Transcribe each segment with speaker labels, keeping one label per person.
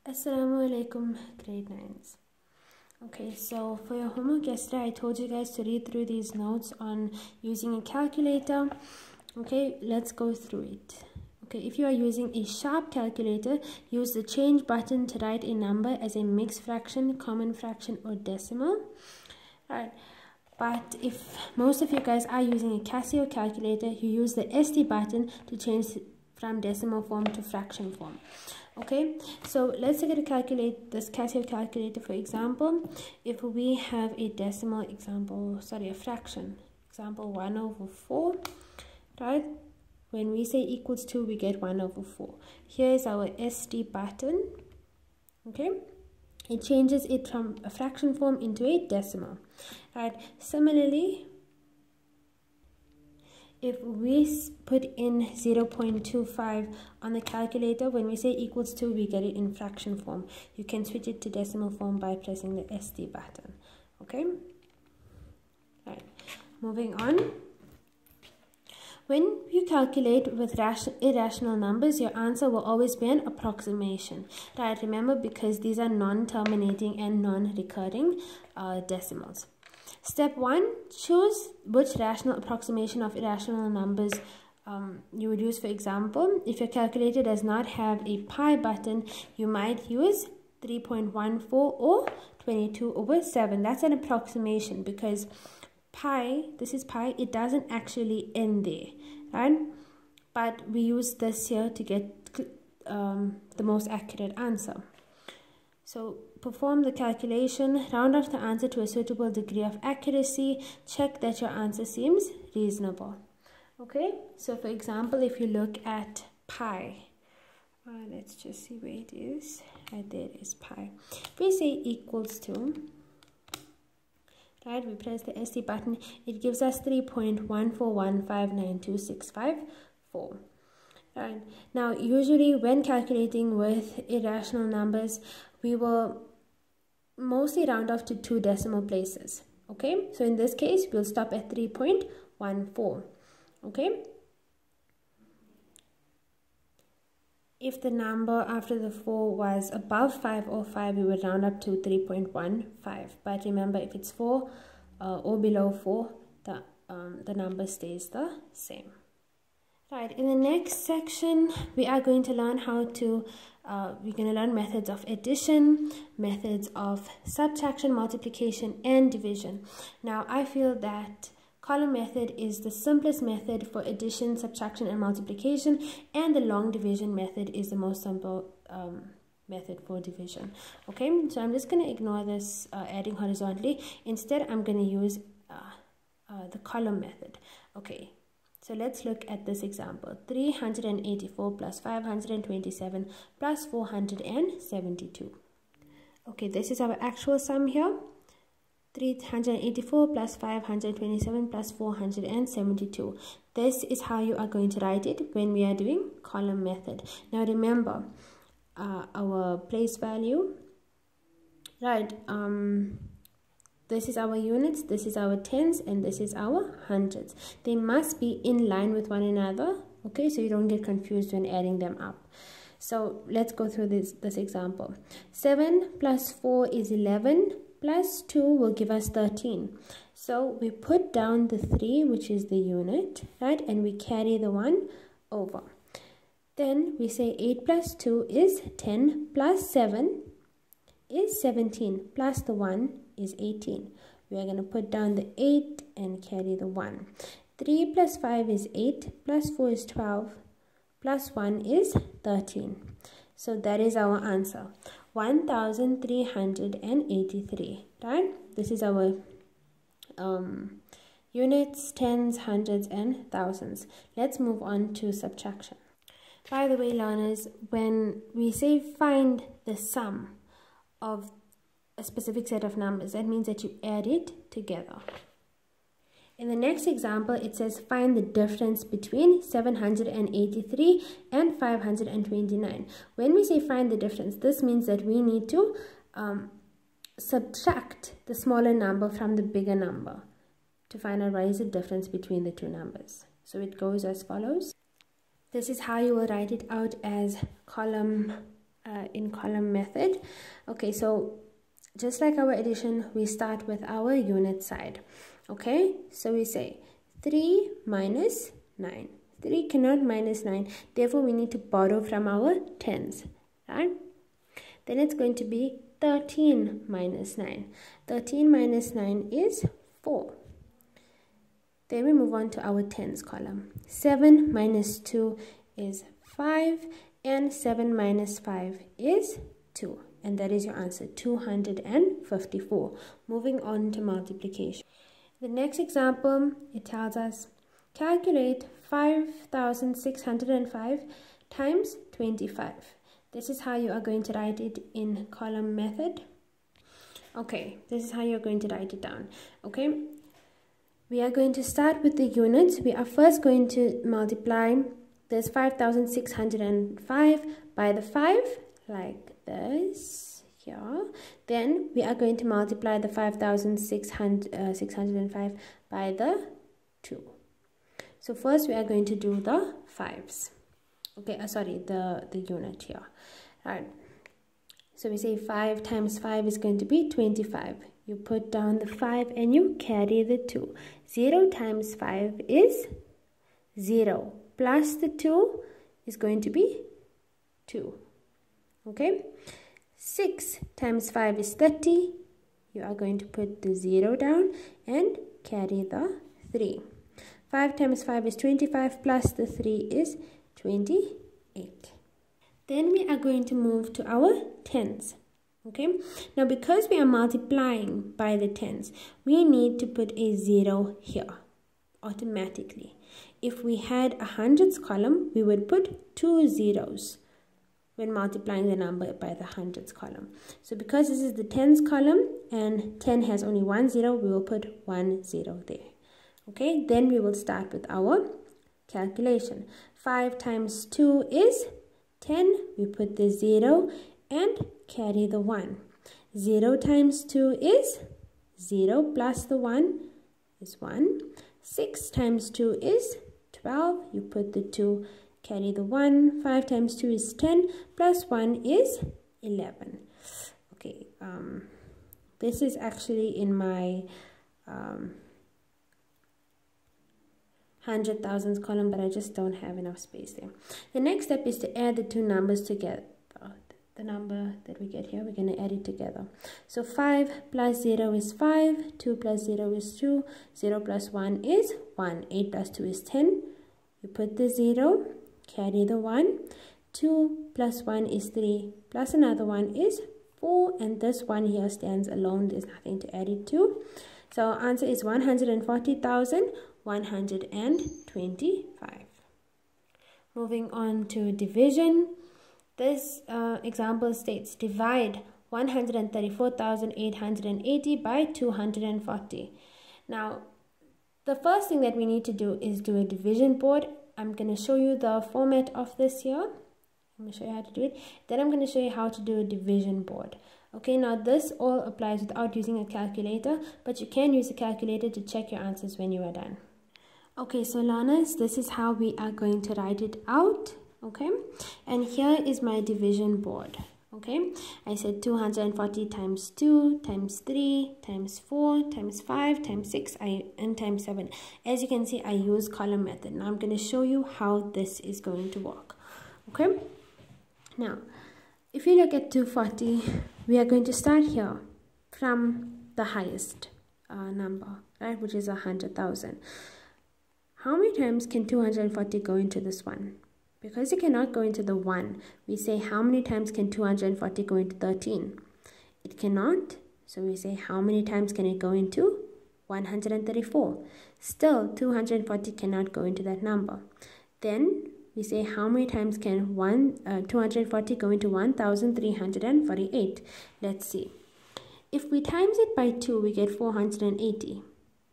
Speaker 1: Assalamu alaikum, grade 9s. Okay, so for your homework yesterday, I told you guys to read through these notes on using a calculator. Okay, let's go through it. Okay, if you are using a sharp calculator, use the change button to write a number as a mixed fraction, common fraction, or decimal. Alright, but if most of you guys are using a Casio calculator, you use the SD button to change from decimal form to fraction form. Okay, so let's take a calculate this Casio calculator. For example, if we have a decimal example, a fraction, example 1/4, right? When we say equals 2, we get 1/4. Here is our SD button. Okay, it changes it from a fraction form into a decimal. Right, similarly, if we put in 0.25 on the calculator, when we say equals 2, we get it in fraction form. You can switch it to decimal form by pressing the SD button. Okay? Right. Moving on. When you calculate with irrational numbers, your answer will always be an approximation. Right? Remember, because these are non-terminating and non-recurring decimals. Step 1, choose which rational approximation of irrational numbers you would use. For example, if your calculator does not have a pi button, you might use 3.14 or 22/7. That's an approximation because pi, this is pi, it doesn't actually end there, right? But we use this here to get the most accurate answer. So perform the calculation, round off the answer to a suitable degree of accuracy, check that your answer seems reasonable. Okay, so for example, if you look at pi, let's just see where it is. Right there is pi. If we say equals to, right, we press the SD button, it gives us 3.141592654. Right. Now, usually when calculating with irrational numbers, we will mostly round off to 2 decimal places. Okay, so in this case, we'll stop at 3.14. Okay. If the number after the 4 was above 5 or 5, we would round up to 3.15. But remember, if it's 4 or below 4, the number stays the same. Right, in the next section, we are going to learn how to, we're going to learn methods of addition, methods of subtraction, multiplication, and division. Now, I feel that column method is the simplest method for addition, subtraction, and multiplication, and the long division method is the most simple method for division. Okay, so I'm just going to ignore this adding horizontally. Instead, I'm going to use the column method. Okay. So let's look at this example. 384 plus 527 plus 472. Okay, this is our actual sum here. 384 plus 527 plus 472. This is how you are going to write it when we are doing column method. Now remember, our place value, right, this is our units, this is our tens, and this is our hundreds. They must be in line with one another, okay, so you don't get confused when adding them up. So let's go through this example. 7 plus 4 is 11, plus 2 will give us 13. So we put down the 3, which is the unit, right, and we carry the 1 over. Then we say 8 plus 2 is 10, plus 7 is 17, plus the 1 is 18. We are going to put down the 8 and carry the 1. 3 plus 5 is 8, plus 4 is 12, plus 1 is 13. So that is our answer, 1383, right? This is our units, tens, hundreds, and thousands. Let's move on to subtraction. By the way, learners, when we say find the sum of a specific set of numbers, that means that you add it together. In the next example, it says find the difference between 783 and 529. When we say find the difference, this means that we need to subtract the smaller number from the bigger number to find out what is the difference between the two numbers. So it goes as follows. This is how you will write it out as column in column method. Okay, so just like our addition, we start with our unit side. Okay, so we say 3 minus 9. 3 cannot minus 9, therefore we need to borrow from our tens, right? Then it's going to be 13 minus 9. 13 minus 9 is 4. Then we move on to our tens column. 7 minus 2 is 5, and 7 minus 5 is 2. And that is your answer, 254. Moving on to multiplication. The next example, it tells us, calculate 5,605 times 25. This is how you are going to write it in column method. Okay, this is how you're going to write it down. Okay, we are going to start with the units. We are first going to multiply this 5,605 by the 5, like this here. Then we are going to multiply the 5,605 by the 2. So first we are going to do the 5s. Okay, the unit here. Right. So we say 5 times 5 is going to be 25. You put down the 5 and you carry the 2. 0 times 5 is 0. Plus the 2 is going to be 2. Okay. 6 times 5 is 30. You are going to put the 0 down and carry the 3. 5 times 5 is 25, plus the 3 is 28. Then we are going to move to our tens. Okay, now because we are multiplying by the tens, we need to put a 0 here automatically. If we had a hundreds column, we would put 2 zeros when multiplying the number by the hundreds column. So because this is the tens column and 10 has only 1 0, we will put 1 0 there. Okay, then we will start with our calculation. 5 times 2 is 10. We put the 0 and carry the 1. 0 times 2 is 0, plus the 1 is 1. 6 times 2 is 12. You put the 2, carry the 1. 5 times 2 is 10, plus 1 is 11. Okay, this is actually in my 100,000s column, but I just don't have enough space there. The next step is to add the two numbers together. The number that we get here, we're going to add it together. So 5 plus 0 is 5, 2 plus 0 is 2, 0 plus 1 is 1, 8 plus 2 is 10. You put the 0, carry the 1, 2 plus 1 is 3, plus another 1 is 4, and this 1 here stands alone, there's nothing to add it to. So our answer is 140,125. Moving on to division. This example states, divide 134,880 by 240. Now, the first thing that we need to do is do a division board. I'm going to show you the format of this here. I'm going to show you how to do it. Then I'm going to show you how to do a division board. Okay, now this all applies without using a calculator, but you can use a calculator to check your answers when you are done. Okay, so learners, this is how we are going to write it out. Okay, and here is my division board. Okay, I said 240 times 2 times 3 times 4 times 5 times 6 and times 7. As you can see, I use column method. Now I'm going to show you how this is going to work. Okay, now if you look at 240, we are going to start here from the highest number, right, which is 100,000. How many times can 240 go into this one? Because it cannot go into the 1, we say how many times can 240 go into 13? It cannot, so we say how many times can it go into 134? Still, 240 cannot go into that number. Then we say how many times can 240 go into 1,348? Let's see. If we times it by 2, we get 480.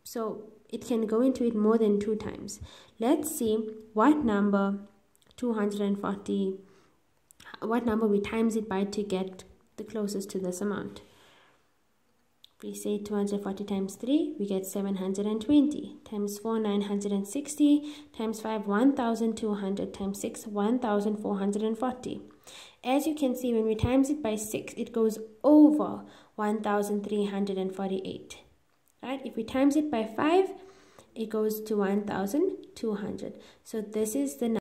Speaker 1: So it can go into it more than 2 times. Let's see what number we times it by to get the closest to this amount. We say 240 times 3, we get 720, times 4, 960, times 5, 1,200, times 6, 1,440. As you can see, when we times it by 6, it goes over 1,348. Right? If we times it by 5, it goes to 1,200. So this is the number.